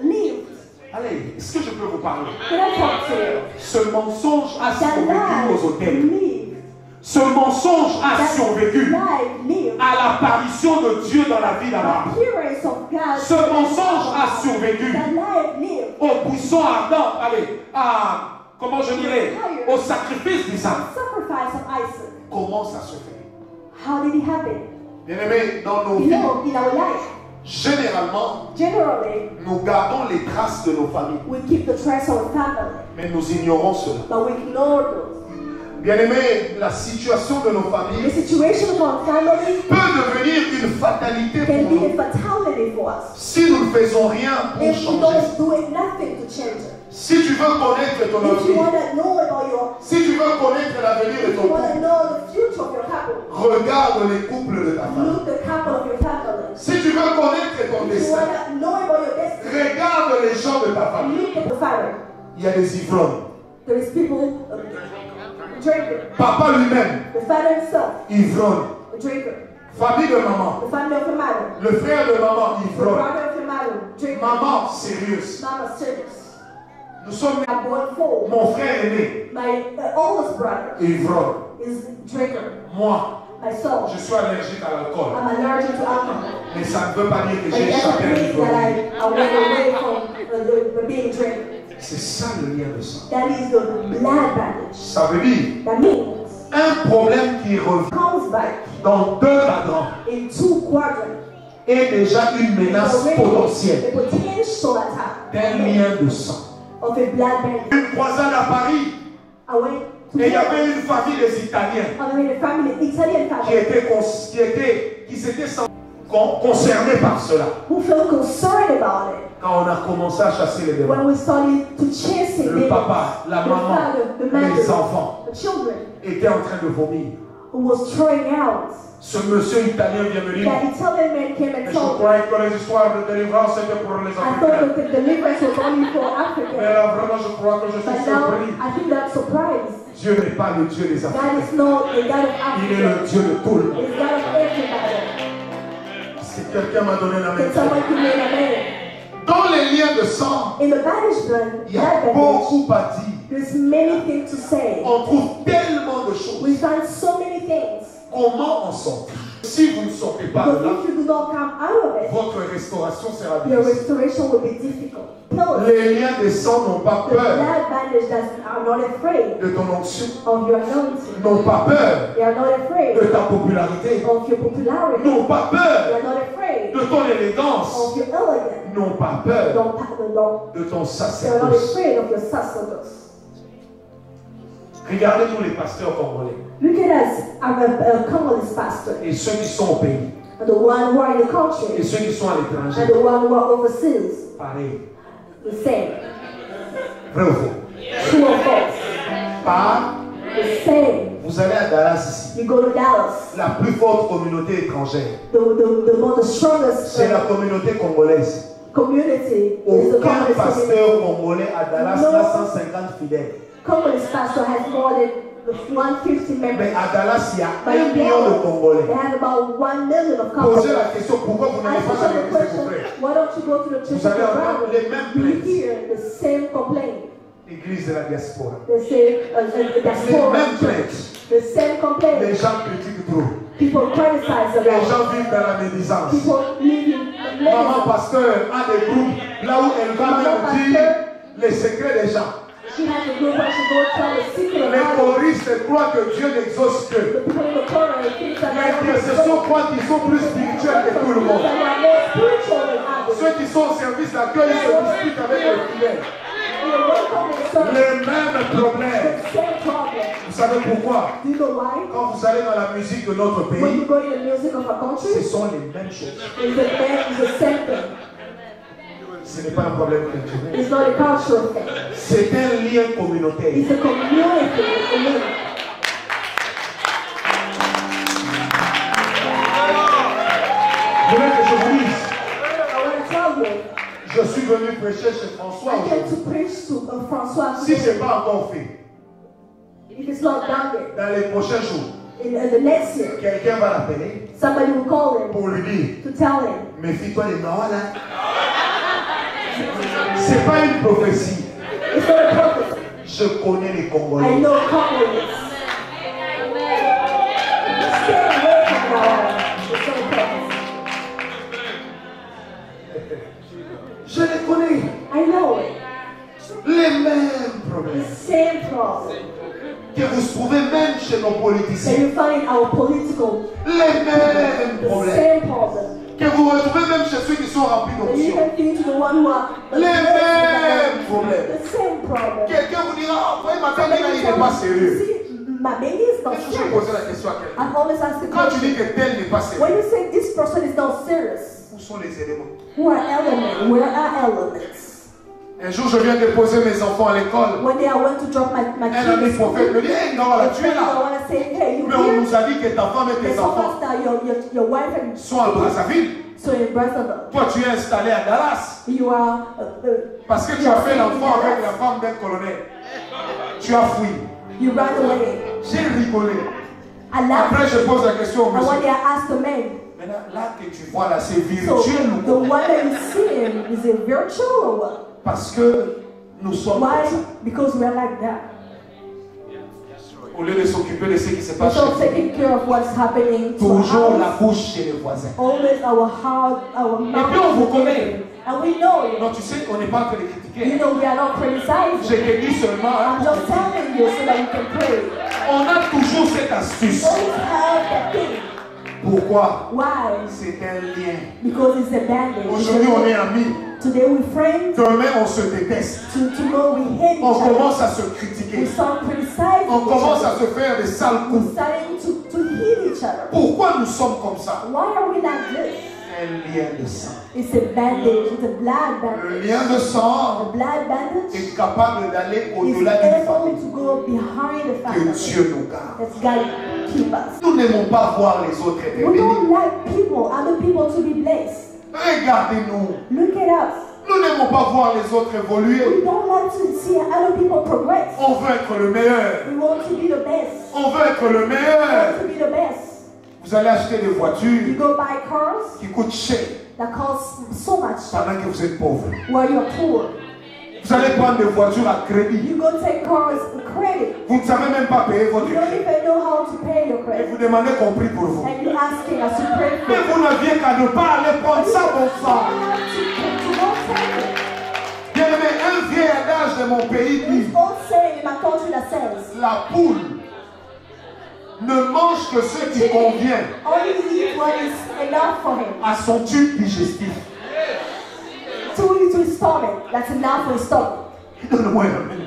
lived? à Allez, est-ce que je peux vous parler? Can I talk to you? Ce mensonge a That survécu aux lie hôtels. live. Ce mensonge a That survécu lie live. à l'apparition de Dieu dans la vie d'Abraham. Appearance of God. Ce mensonge a survécu That lie live. au buisson ardent, allez, comment je dirais, au sacrifice d'Isaac. Sacrifice of Isaac. Comment ça se fait? How did it happen? Bien-aimés, dans nos You vies, know, in our life, généralement, generally, nous gardons les traces de nos familles, we keep the trace of our family, mais nous ignorons cela. but we ignore those. Bien-aimés, la situation de nos The familles situation of our family peut devenir une fatalité can pour be a nous fatality for us si nous ne faisons rien pour if we changer. don't do nothing to change it. Si tu veux connaître ton If you avenir, want to know about your, si tu veux connaître l'avenir de if ton you want couple, to know the future of your couple, regarde les couples de ta famille. look the couple of your family. Si tu veux connaître ton If you destin, want to know about your destiny, regarde les gens de ta famille. look at the father. Il y a des ivrognes. There is people drinking. Papa lui-même, The father himself, ivrogne. a drinker. Famille de maman. The family of your mother. Le frère de maman, The ivrogne. brother of your mother, drinker. Maman, sérieuse. Mama serious. Nous sommes. I'm born full. Mon frère aîné, My oldest brother ivrogne. is drinker. Moi, My son. je suis allergique à l'alcool. I'm allergic to alcohol. Mais ça ne veut pas dire que But j'ai that échappé à means that l'ivrogne. I went away from the being drinker. C'est ça le lien de sang. That is the blood bandage. Ça veut dire That means un problème qui revient comes back dans 2 quadrants in 2 quadrants. est déjà une menace Already potentielle a potential attack d'un lien de sang. of a blood bandage. Une croisade à Paris I went to et il y avait une famille des Italiens I mean, a family, Italian qui s'était concernés par cela. who felt concerned about it Quand on a commencé à chasser les démons, when we started to chase it. le papa, la the maman, father, the les mother, enfants the children étaient en train de vomir. who was throwing out. Ce monsieur italien vient me dire, That Italian man came and mais je told me, croyais que les histoires de délivrance étaient pour les I thought Africains. that the deliverance was only for Mais Africans. là, vraiment, je crois que je suis But now, surpris. I think that's surprised. Dieu n'est pas le Dieu des God Africains. is not the God of Il est le Africa. Dieu de tout le monde. He's God of everybody. Si quelqu'un m'a donné la Can main, someone give me a man? dans les liens de sang, In the bandage blood, il y a blood bandage, beaucoup à dire. there's many things to say. On trouve tellement de choses. We find so many things. Comment en sortir? Si vous ne sortez pas de But là, if you do not come out of it, votre restauration sera your difficile. restoration will be difficult. Pillars, Les liens des sangs n'ont pas the peur blood bandage that are not afraid de ton onction, of your anointing. n'ont pas peur They are not afraid de ta popularité, of your popularity. n'ont pas They peur are not afraid de ton élégance, of your elegance. n'ont pas peur No, de ton they are not sacerdoce. afraid of your sacerdoce. Regardez tous les pasteurs congolais Look at us, I'm a Congolese pastor, et ceux qui sont au pays and the one who are in the et country, ceux qui sont à and l'étranger. the one who are overseas. Pareil. The same. Vrai ou faux? True or false? Pas. The same. Vous allez à Dallas ici. You go to Dallas, La plus forte communauté étrangère, the strongest c'est la communauté congolaise. community is the Aucun Congolese community. pasteur congolais à Dallas n'a 150 fidèles. Congolese pastor has more than 150 Mais members. à Dallas, il y a But 1 in million de Dallas, Congolais. they have about 1 million of Posez Congolese. la question, pourquoi vous n'allez Ask pas à yourself the l'église de vos question, frères? why don't you go to the church Vous of allez your entendre brother? les mêmes You plaintes. hear the same complaint. Église de la diaspora. They say, Les diaspora mêmes church. plaintes. The same complaint. Les gens critiquent trop. People criticize the Les Lord. gens vivent dans la médisance. People live in Maman legacy. pasteur a des groupes là où elle va Maman même dire pasteur. les secrets des gens. She has a group where she goes tell the secret of Les others. choristes croient que Dieu n'exauce The qu'eux. people in the corner think that they are L'intercession croit qu'ils sont plus spirituels que tout le monde. that they are more spiritual than others. Ceux qui sont au service d'accueil se disputent avec les fidèles. In the welcome and service, Les mêmes problèmes. the same problem. Vous savez pourquoi? Do you know why? Quand vous allez dans la musique de notre When pays, you go in the music of a country, ce sont les mêmes choses. it's the same thing. Ce n'est pas un problème culturel. It's not a cultural thing. C'est un lien communautaire. It's a community. It's a link. Je veux que je vous dise, I want to tell you, je suis venu prêcher chez François I came aujourd'hui. to preach to François. Si ce n'est pas encore fait, If it's not done yet, dans les prochains jours, in the next year, quelqu'un va l'appeler somebody will call him pour lui dire, to tell him, méfie-toi des noirs là. C'est pas une prophétie. It's not a prophecy. Je connais les I Congolais. know Congolese. Stay away from that. It's not a prophecy. Je les connais. I know it. Les mêmes The problèmes same problem que vous trouvez même chez nos that politiciens. you find in our political, Les mêmes the problèmes same problem que vous retrouvez même chez ceux qui sont remplis that you d'options. can think to the one who are the Les best mêmes in problèmes. the same problem. Quelqu'un vous dira, ah, voyez, ma tante, il n'est pas sérieux. See, my baby is not Est-ce que je vais serious. poser la question à quelqu'un? I've always asked the Quand tu dis question, que tel n'est pas sérieux, when you say this person is not serious, où sont les éléments? who are elements? Where are elements? Un jour, je viens déposer mes enfants à l'école. One day I went to drop my Un ami kids. prophète me dit, hey, non, là, tu es I là. want to say, hey, you Mais on here? nous a dit que ta femme et They tes told enfants us that your wife and sont à Brazzaville. so in Brazzaville, Toi, tu es installé à Dallas. you are Parce que tu as fait l'enfant avec la femme d'un colonel. Tu as fui. you ran away. J'ai rigolé. I laughed. Après, je pose la question au And one day monsieur. I asked the man, Maintenant, là que tu vois là, c'est so virtuel ou the quoi? one that you see him, is it virtual or what? Parce que nous sommes Why? comme ça. Because we're like that. Au lieu de s'occuper de ce qui se We're passe chez not nous, taking care of what's happening to toujours la us. bouche chez les voisins. Always our heart, our mouth. puis on vous connaît. And we know it. Non, tu sais, on n'est pas en train de You critiquer. know we are not Je criticizing. te dis seulement, hein, I'm just telling you so that you can pray. on a toujours cette astuce. Always have that thing. Pourquoi? Why? C'est un lien. Because it's a bandage. Aujourd'hui, on est amis. Today we're friends. Demain, on se déteste. Tomorrow we hate each On other. commence à se We critiquer. start criticizing On commence each à other. se faire des sales We're coups. starting to hit each other. Pourquoi nous sommes comme ça? Why are we like this? Un lien de sang. It's a bandage. It's a blood Le bandage. lien de A sang blood bandage est capable d'aller is au-delà d'une able famille. to go behind the Que family. Dieu nous garde. That's God keep us. Nous n'aimons pas voir les autres être We bénis. don't like other people to be blessed. Regardez-nous. Look at us. Nous n'aimons pas voir les autres évoluer. We don't like to see other people progress. On veut être le meilleur. We want to be the best. On veut être le We meilleur. want to be the best. Vous allez acheter des You voitures go buy cars qui coûtent cher that cost so much pendant que vous êtes pauvre. while you're poor. Vous allez prendre des voitures à crédit. You go take cars with credit. Vous ne savez même pas payer votre You don't crédit. even know how to pay your Et credit. vous demandez qu'on prie pour vous. And you're asking us to pray for Mais you. vous n'aviez qu'à ne pas aller prendre ça, mon You sang. have to not take it. Bien aimé, un vieil adage de mon pays dit, This old saying in my country that says, la poule ne mange que ce qui convient only eat what is enough for him. à son tube digestif. To eat to his stomach. That's enough for his stomach. Donne-moi un amen.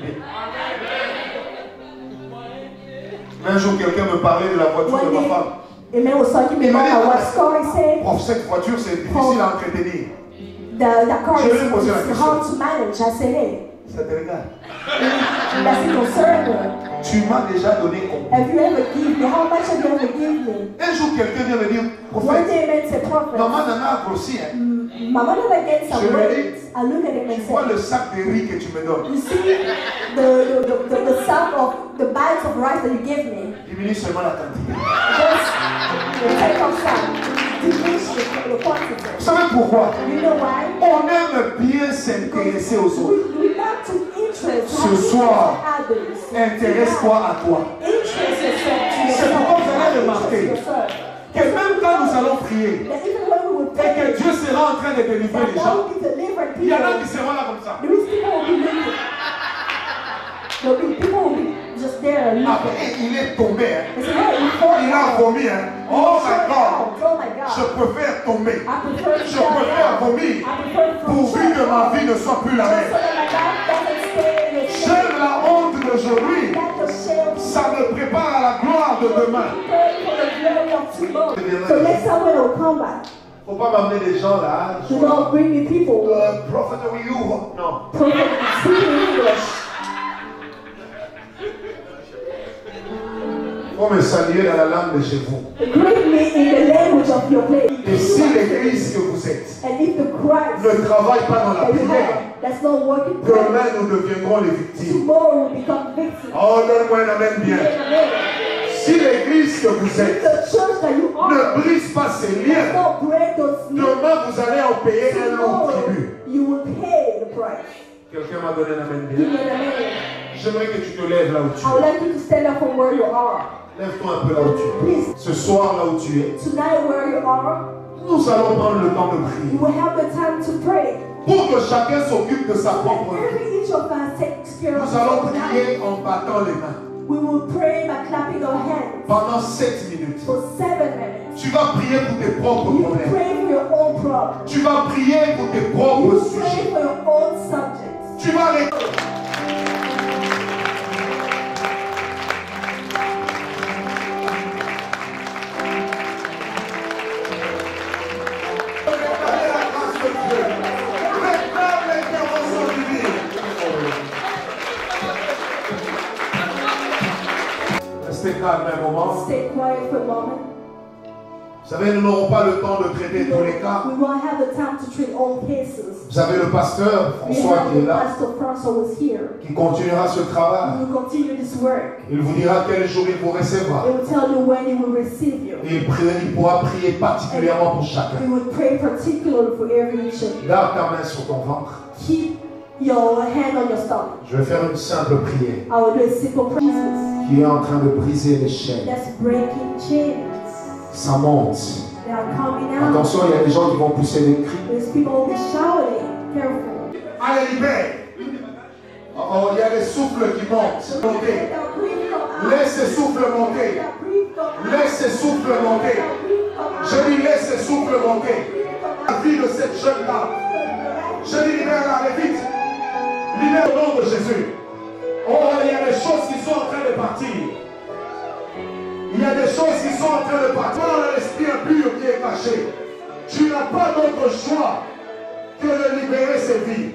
Un jour, quelqu'un me parlait de la voiture de One ma day, femme. a man was talking Il m'a about dit, what story said. oh, cette voiture, c'est difficile à entretenir. The car Je vais poser la is question. hard to manage. I said, hey, Ça te regarde. that's a concern. Tu m'as déjà donné combien? Have you ever given me? How much have you ever given me? Un jour, quelqu'un vient me dire, One prophète, day, a man said, prophet, maman Nana a grossi. Hein. my mother again some Je lui ai dit, weight. I look at him Tu and vois say, le sac de riz que tu me donnes. you see the sack of the bags of rice that you give me? Diminue seulement la quantité. Just take off some. Diminish the quantity. Vous savez pourquoi? You know why? On aime bien s'intéresser aux autres. We like to interest. Ce soir, others. Intéresse-toi à toi. Interest yourself to C'est pourquoi vous allez yourself. remarquer Interest yourself. que même quand nous allons prier That even when we will et que pray, Dieu sera en train de délivrer that les God gens, will be delivering il y en a people. qui seront là comme ça. These people will be looking. People will be just there looking. Après, il est tombé. Hein. They say, hey, you fall Il a down. vomi. Hein. Oh my God. Oh my God. Je préfère tomber. I prefer to Je fall préfère down. vomir I prefer to pourvu que ma vie ne soit plus la Just so même. that my God doesn't stay in your shame. J'aime la honte d'aujourd'hui. Let the shame Ça me prépare à la gloire de demain. prepare for the glory of tomorrow. So next time when I'll come back, Faut pas m'amener des gens là. do not bring me people Prophet, are you? Non. speaking English. Faut me saluer dans la langue de chez vous. Greet me in the language of your place. Et si l'église que vous êtes And if the Christ ne travaille pas dans la that you prière, have that's not working, demain nous deviendrons les victimes. tomorrow will become victims. Oh, donne-moi un amen bien. Amen. Si l'église que vous êtes The church that you are ne brise pas ses does liens, not break those liens. demain vous allez en payer un long Tomorrow tribut. you will pay the price. Quelqu'un m'a donné la main Give me bien. an amen. J'aimerais que tu te lèves là où tu I would es. like you to stand up from where you are. Lève-toi un peu là où tu es. Please, Ce soir là où tu es, tonight where you are, nous allons prendre le temps de you prier. will have the time to pray. Pour que chacun s'occupe de sa propre vie. Every each of us takes care of Nous allons our life. prier en battant les mains. We will pray by clapping our hands Pendant 7 minutes. for 7 minutes. Tu vas prier pour tes propres You problèmes. pray for your own problems. Tu vas prier pour tes propres You sujets. pray for your own subjects. Tu vas réclamer la grâce de Dieu. Réclame l'intervention divine. Restez calme un moment. Stay quiet for a moment. Vous savez, nous n'aurons pas le temps de traiter tous les cas. We won't have the time to treat all cases. Vous avez le pasteur We François have qui est the là, pastor Francois was here. qui continuera ce He travail. will continue this work. Il vous dira quel jour il vous recevra. He will tell you when he will receive you. Et il pourra prier particulièrement pour He chacun. will pray particularly for every each of you. Garde ta main sur ton ventre. Keep your hand on your stomach. Je vais faire une simple prière I will do a simple prayer qui est en train de briser les chaînes. that's breaking chains. Ça monte. They are coming out. Attention, il y a des gens qui vont pousser des cris. There's people who be shouting. Careful. Allez, libère. Oh, il y a des souffles qui montent. Montez. Laisse ces souffles monter. Laisse ces souffles monter. Je dis laisse ces souffles monter. La vie de cette jeune-là. Je dis libère-la, allez vite. Libère au nom de Jésus. Oh, il y a des choses qui sont en train de partir. Il y a des choses qui sont en train de partir. Dans l'esprit impur qui est caché. Tu n'as pas d'autre choix que de libérer ces vies.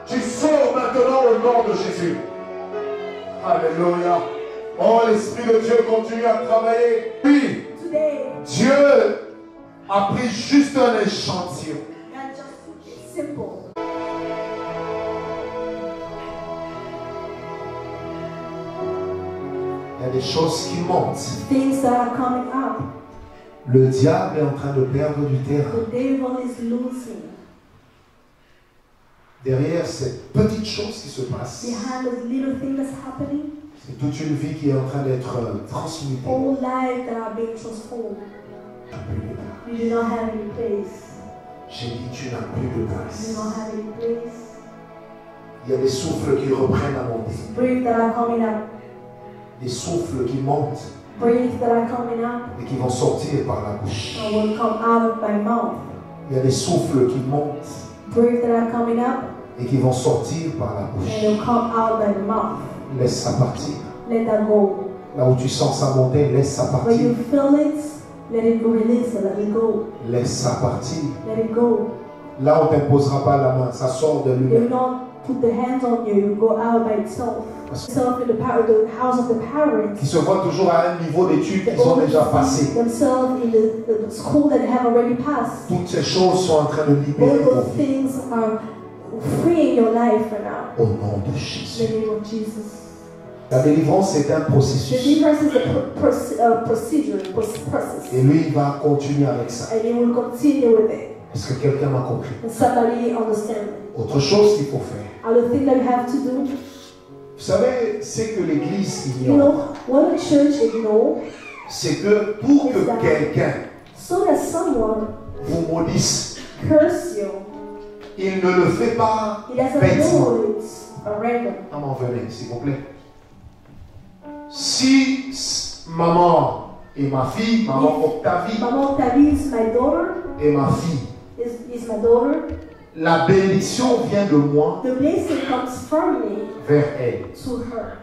Tu sors maintenant au nom de Jésus. Alléluia. Oh, l'Esprit de Dieu continue à travailler. Oui, Today, Dieu a pris juste un échantillon. God just simple. Il y a des choses qui montent. Things that are coming up. Le diable est en train de perdre du terrain. The devil is losing. Derrière cette petite chose qui se passe, Behind this little thing that's happening, c'est toute une vie qui est en train d'être transmutée. all lives that are being transformed. You do not have any place. J'ai dit, tu n'as plus de You place. do not have any place. Il y a des souffles qui reprennent à monter. Breath that are coming up. Des souffles qui montent Breath that are coming up et qui vont sortir par la bouche. and will come out of my mouth. Il y a des souffles qui montent Breath that are coming up et qui vont sortir par la and bouche. will come out by the mouth. Laisse ça partir. Let that go. Là où tu sens ça monter, laisse ça When partir. you feel it, let it release it, let it go. Laisse ça partir. Let it go. Là, on ne t'imposera pas la main, ça sort de You lui-même. don't put the hands on you, you go out by itself. Self in the house of the parents. Qui se voient toujours à un niveau d'études They qu'ils ont only déjà see passé. themselves in the school that they have already passed. Toutes ces choses sont en train de All libérer vos those vies. things are freeing your life for now. Au nom de In Jésus. the name of Jesus. La délivrance est un The processus. deliverance is a procedure, process. Et lui, il va continuer avec ça. And he will continue with it. Est-ce que quelqu'un m'a compris? And somebody understand. Autre chose qu'il faut faire. Other thing that you have to do, Vous savez, c'est que l'Église you ignore. know, what the church ignore, C'est que pour que quelqu'un so that someone vous maudisse, curse you, il ne le fait pas he doesn't bêtement. know it's a random. Maman, venez, s'il vous plaît. Si maman et ma fille, maman Octavie Mama Octavie is my daughter, et ma fille, is my daughter. la bénédiction vient de moi The blessing comes from me vers elle. to her.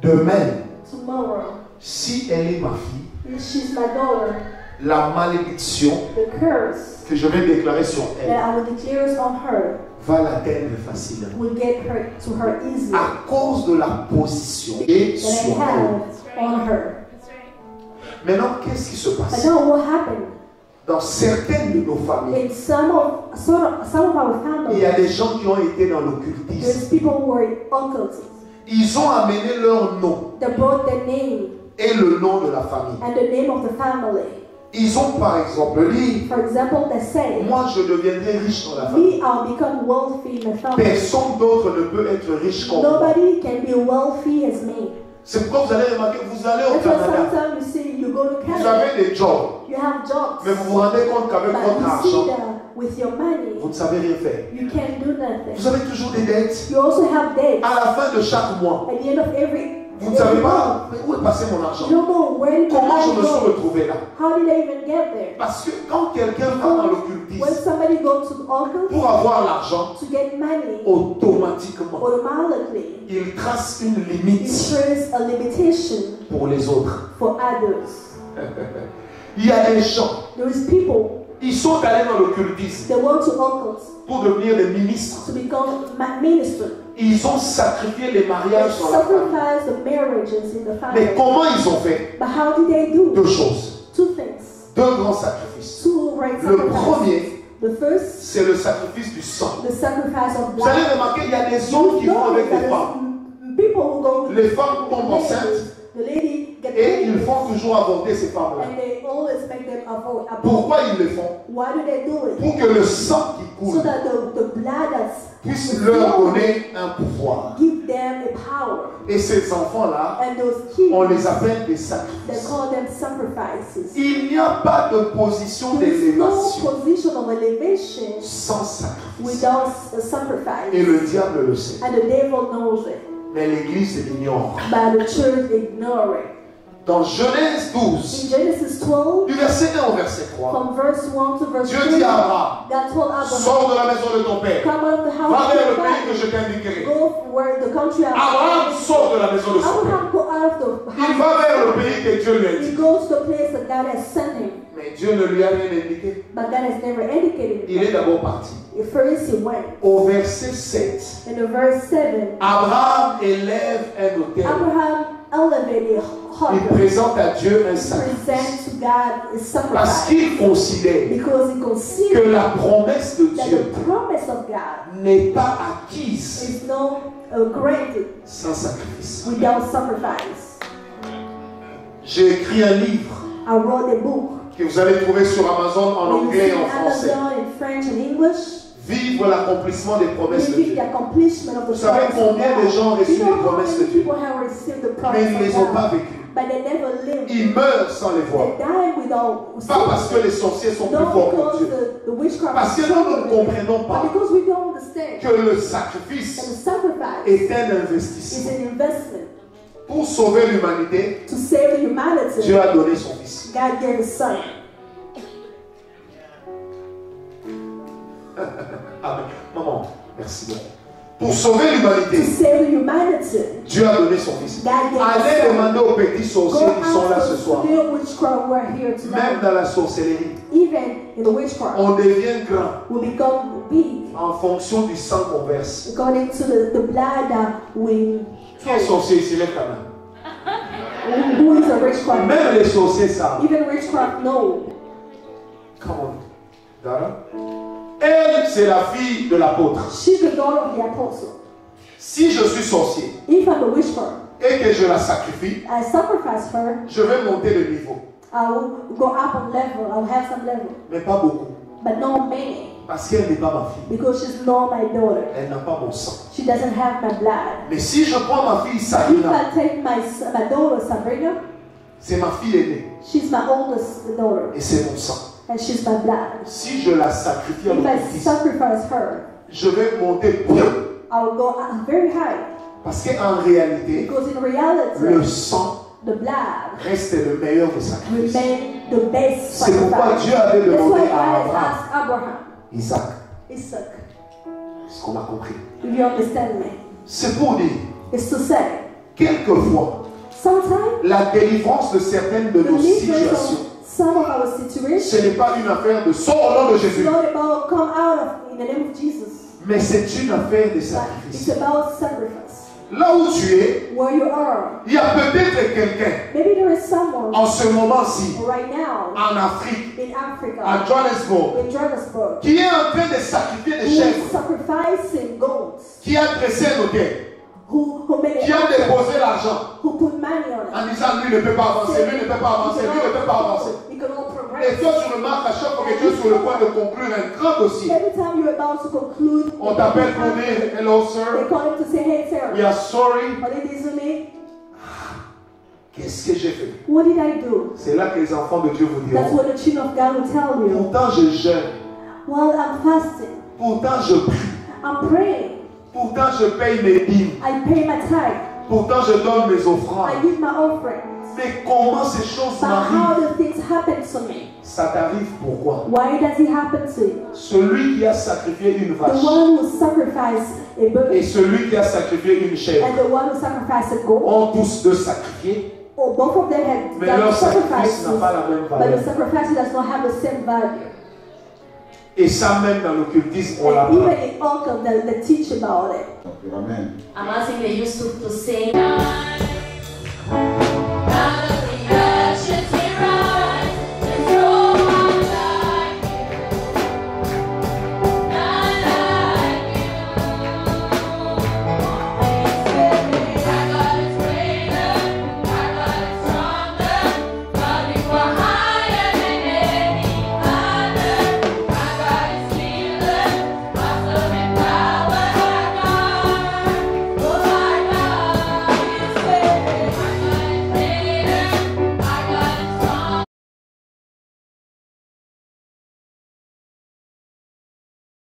De même, Tomorrow, si elle est ma fille, if she's my daughter, la malédiction the curse que je vais déclarer sur that elle I will declare on her va l'atteindre facilement. will get her to her easily À cause de la position et that I sur elle. have on her. Maintenant, qu'est-ce qui se But passe? now what happened? Dans certaines de nos familles, In some of our il y a families, des gens qui ont été dans l'occultisme. there's people who are in occultism. Ils ont amené leur nom They brought their name et le nom de la famille. and the name of the family. Ils ont par exemple dit, For example, they say, moi je deviendrai riche dans la famille. me, I'll become wealthy in my family. Personne d'autre ne peut être riche comme moi. Nobody can be wealthy as me. C'est pourquoi vous allez remarquer, vous allez au That's why Canada, sometimes you see, you go to vous Canada, avez des jobs, you have jobs, mais vous vous rendez compte qu'avec but votre you see argent, that with your money, vous ne savez rien faire. you can't do nothing. Vous avez toujours des dettes. You also have debts. À la fin de chaque mois, At the end of every vous ne savez month, pas mais où est passé mon argent. you don't know where did the Comment je money me suis go. retrouvé là? How did I even get there? Parce que quand quelqu'un va dans When l'occultisme, somebody goes to the altar pour avoir l'argent, to get money, automatiquement, automatically il trace une it limite creates a limitation pour les autres. for others. Il y a des gens, There is people ils sont allés dans l'occultisme that went to occults pour devenir des ministres. to become ministers. Ils ont sacrifié les They mariages dans la famille. sacrificed the marriages in the Mais family. comment ils ont fait? But how did they do? Deux choses. Two things. Deux grands sacrifices. Two great Le sacrifices. premier, The first, c'est le sacrifice du sang. the sacrifice of Vous allez blood. remarquer, il y a des hommes qui vont avec des femmes. People who go with Les femmes tombent enceintes the lady get et ils pregnant, font toujours avorter ces femmes-là. and they always make them abort. Pourquoi ils le font? Why do they do it? Pour que le sang qui So coule that the blood that's puisse leur donner un pouvoir. give them a power. Et ces enfants-là, And those kids, on les appelle des they sacrifices. call them sacrifices. Il n'y a pas de position There is no d'élévation position of elevation sans sacrifice. without a sacrifice. Et le diable le sait. And the devil knows it. Mais l'Église l'ignore. But the church ignore it. Dans Genèse 12, In Genesis 12, du verset 1 au verset 3, from verse 1 to verse Dieu 3, dit à Abraham, God told Abraham, sors de la maison de ton père, come out of the house va of vers le your pays que father, je t'indiquerai. go where the country of Abraham sort de la maison de son père. Abraham go out of the Il house. va vers le pays que Dieu lui a He dit. goes to the place that God has sent him. Mais Dieu ne lui a rien indiqué. But God has never indicated Il it. est d'abord parti. At first he went. Au verset 7, In the verse 7, Abraham élève un autel. Abraham elevated Il altar. présente à Dieu un sacrifice. Present to God his Parce sacrifice. qu'il considère Because he que considered la promesse de that Dieu the promise of God n'est pas acquise is not granted sans sacrifice. without sacrifice. J'ai écrit un livre I wrote a book. que vous allez trouver sur Amazon en You anglais see et en français. Amazon in French and English. Vivre l'accomplissement des promesses de Living Dieu. the accomplishment of the Vous savez promise of combien de God. gens ont reçu You know les how promesses de many Dieu, people have received the mais promise ils ne les ont of pas God, vécues. but they never lived. Ils meurent sans les voir. They die without Pas parce que les sorciers sont plus not forts que because Dieu. the witchcraft Parce que is nous stronger ne than comprenons them, pas but because we don't understand que le that sacrifice the sacrifice est un is investissement. an investment Pour sauver l'humanité, to save humanity. Dieu a donné son Fils. God gave his son. Amen. Maman, merci beaucoup. Pour sauver To l'humanité, save humanity. Dieu a donné son Fils. God gave Allez his son. demander aux petits Go sorciers qui sont là ask ce the soir. little witchcraft who are here Même tonight. dans la sorcellerie, Even in the witchcraft, on devient grand we become big en fonction du sang qu'on verse. according to the blood that we. Qui est sorcier ici, lève ta main. Who is a witchcraft? Même les sorciers savent. Even witchcraft know. Come on. Dara. Elle, c'est la fille de l'apôtre. She's the daughter of the apostle. Si je suis sorcier If I'm a witchcraft, et que je la sacrifie, I sacrifice her. je vais monter le niveau. I will go up on level. I'll have some level, Mais pas beaucoup. but not many, Parce qu'elle n'est pas ma fille. because she's not my daughter. Elle n'a pas mon sang. She doesn't have my blood. Mais si je prends ma fille If Sabrina, I take my daughter Sabrina, c'est ma fille aînée she's my oldest daughter, et c'est mon sang. and she's my blood. Si je la sacrifie à If I l'occultisme, sacrifice her, je vais monter bien. I will go up very high, Parce qu'en réalité, because in reality, le sang the blood reste le meilleur des sacrifices. remain the best C'est pourquoi sacrifice. Dieu avait That's demandé why à God Abraham, asked Abraham, Isaac, Isaac, ce qu'on a compris. if you understand me, C'est pour dire, is to say, quelquefois, sometimes la délivrance de certaines de the nos deliverance situations, of some of our ce situations n'est pas une affaire de sort au nom de is Jésus, not about come out of in the name of Jesus, mais c'est une affaire de but sacrifice. it's about sacrifice. Là où tu es, Where you are, il y a peut-être quelqu'un maybe there is someone en ce moment-ci, right now en Afrique, in Africa, à Johannesburg, in Johannesburg, qui est en train de sacrifier des who is chèvres, sacrificing goats, qui a dressé un hôtel, who made qui a déposé l'argent who put money on it. en disant lui ne peut pas avancer, lui ne peut pas avancer, lui ne peut pas avancer. You can all progress. Et toi, tu remarques à chaque fois que tu es sur le point de conclure un grand dossier, Every time you're about to conclude, on t'appelle pour dire hello, they sir. call him to say, hey, sir. We are sorry. What did they do me? Qu'est-ce que j'ai fait? What did I do? C'est là que les enfants de Dieu vous That's diront. what the children of God will tell you. Pourtant, je jeûne. While I'm fasting, Pourtant, je prie. I'm praying. Pourtant, je paye mes dîmes. I pay my tithe. Pourtant, je donne mes offrandes. I give my offering. Mais comment ces choses But how m'arrivent? do things happen to me? Ça t'arrive pourquoi? Why does it happen to you? Celui qui a sacrifié une The vache one who sacrificed a et bird celui qui a sacrifié une chèvre and the one who sacrificed a goat, ont tous deux sacrifié, oh, both of them had mais done leur sacrifice sacrifices, n'a pas la même but valeur. the sacrifice does not have the same value. Et ça même dans l'occultisme, on And l'apprend. even in Ockham, they teach about it. Amen. Another thing they used to say. Out of the ashes.